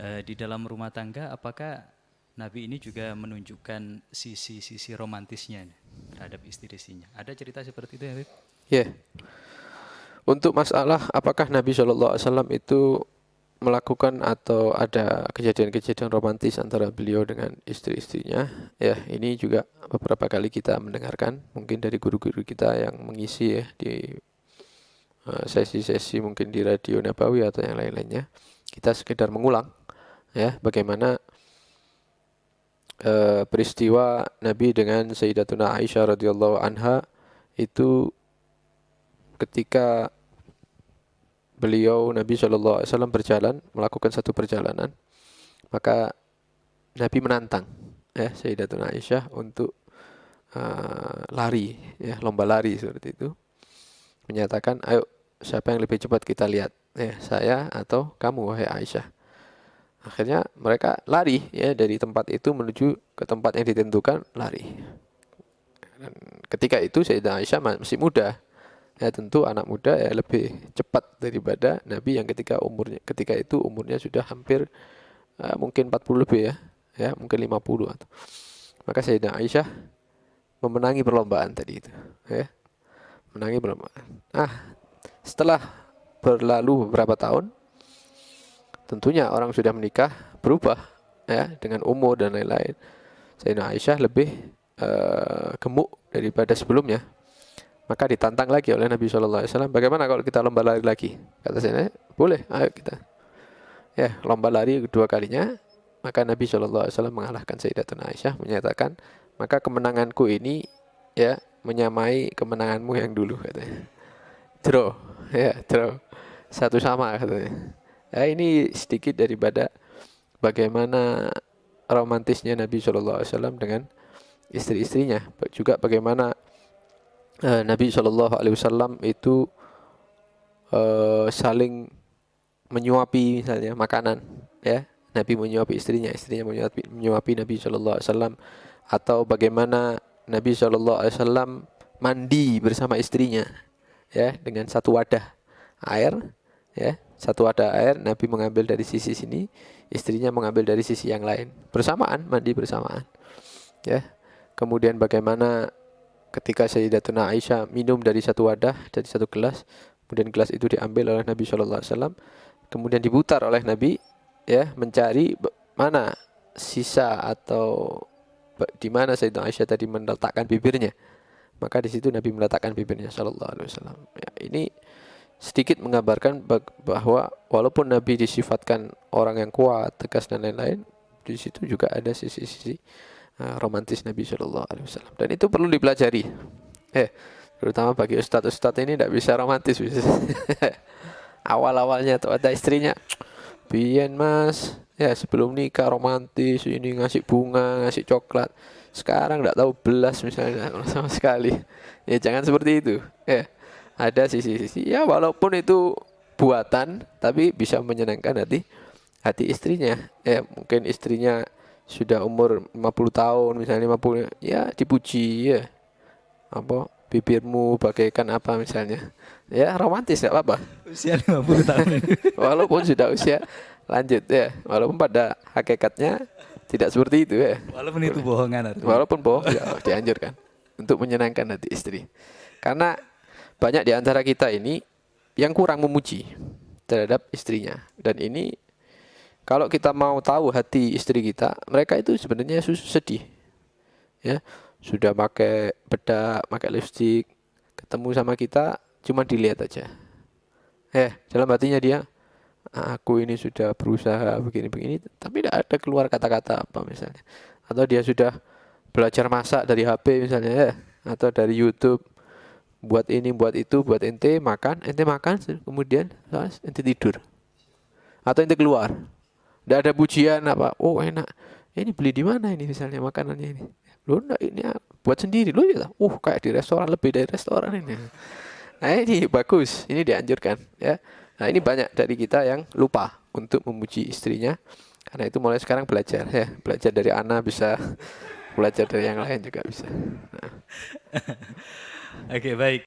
Di dalam rumah tangga apakah Nabi ini juga menunjukkan sisi-sisi romantisnya terhadap istri-istrinya? Ada cerita seperti itu ya, Habib? Ya, untuk masalah apakah Nabi SAW itu melakukan atau ada kejadian-kejadian romantis antara beliau dengan istri-istrinya, ya ini juga beberapa kali kita mendengarkan mungkin dari guru-guru kita yang mengisi ya di sesi-sesi mungkin di Radio Nabawi atau yang lain-lainnya. Kita sekedar mengulang ya bagaimana peristiwa Nabi dengan Sayyidatuna Aisyah radhiyallahu anha itu ketika beliau Nabi SAW berjalan melakukan satu perjalanan, maka Nabi menantang ya Sayyidatuna Aisyah untuk lari ya, lomba lari seperti itu, menyatakan ayo siapa yang lebih cepat kita lihat ya, saya atau kamu wahai Aisyah. Akhirnya mereka lari ya dari tempat itu menuju ke tempat yang ditentukan, lari. Dan ketika itu Sayyidah Aisyah masih muda. Ya tentu anak muda ya lebih cepat daripada Nabi yang ketika itu umurnya sudah hampir mungkin 40 lebih ya. Ya, mungkin 50 atau. Maka Sayyidah Aisyah memenangi perlombaan tadi itu, ya. Menangi perlombaan. Setelah berlalu beberapa tahun, tentunya orang sudah menikah berubah ya dengan umur dan lain-lain. Sayyidah Aisyah lebih gemuk daripada sebelumnya. Maka ditantang lagi oleh Nabi SAW. Bagaimana kalau kita lomba lari lagi? Kata saya, boleh, ayo kita. Ya, lomba lari kedua kalinya. Maka Nabi SAW mengalahkan Sayyidatuna Aisyah, menyatakan, maka kemenanganku ini ya menyamai kemenanganmu yang dulu, katanya. Draw, ya draw. Satu sama katanya. Ya, ini sedikit daripada bagaimana romantisnya Nabi SAW dengan istri-istrinya. Juga bagaimana Nabi SAW itu saling menyuapi misalnya makanan, ya. Nabi menyuapi istrinya, istrinya menyuapi Nabi SAW, atau bagaimana Nabi SAW mandi bersama istrinya, ya, dengan satu wadah air, ya, satu wadah air. Nabi mengambil dari sisi sini, istrinya mengambil dari sisi yang lain, bersamaan, mandi bersamaan, ya. Kemudian bagaimana ketika Sayyidatuna Aisyah minum dari satu wadah, dari satu gelas, kemudian gelas itu diambil oleh Nabi SAW, kemudian diputar oleh Nabi, ya, mencari mana sisa atau di mana Sayyidatuna Aisyah tadi meletakkan bibirnya. Maka di situ Nabi meletakkan bibirnya SAW. Ya, ini sedikit menggambarkan bahwa walaupun Nabi disifatkan orang yang kuat, tegas dan lain-lain, di situ juga ada sisi-sisi romantis Nabi SAW. Dan itu perlu dipelajari. Terutama bagi ustadz-ustadz ini tidak bisa romantis. Awal-awalnya tuh ada istrinya, biyen mas, ya sebelum nikah romantis, ini ngasih bunga, ngasih coklat. Sekarang tidak tahu belas misalnya sama sekali. Ya jangan seperti itu. Ada sisi-sisi, ya walaupun itu buatan, tapi bisa menyenangkan hati istrinya. Mungkin istrinya sudah umur 50 tahun misalnya, 50, ya dipuji, ya apa bibirmu bagaikan apa misalnya, ya romantis, gak apa-apa. Usia 50 tahun ini. Walaupun sudah usia lanjut, ya, walaupun pada hakikatnya tidak seperti itu, ya. Walaupun itu bohongan artinya. Walaupun bohong, ya dianjurkan untuk menyenangkan hati istri. Karena banyak di antara kita ini yang kurang memuji terhadap istrinya. Dan ini kalau kita mau tahu hati istri kita, mereka itu sebenarnya sedih. Ya, sudah pakai bedak, pakai lipstik, ketemu sama kita cuma dilihat aja. Dalam hatinya dia, aku ini sudah berusaha begini-begini, tapi tidak ada keluar kata-kata apa misalnya. Atau dia sudah belajar masak dari HP misalnya, ya, atau dari YouTube, buat ini, buat itu, buat ente makan, kemudian ente tidur. Atau ente keluar. Tidak ada pujian apa, oh enak, ini beli di mana ini misalnya makanannya ini. Loh enggak, ini buat sendiri. Loh ya, kayak di restoran, lebih dari restoran ini. Nah ini bagus, ini dianjurkan, ya. Nah ini banyak dari kita yang lupa untuk memuji istrinya. Karena itu mulai sekarang belajar, ya. Belajar dari Ana bisa, belajar dari yang lain juga bisa. Nah. Oke, baik.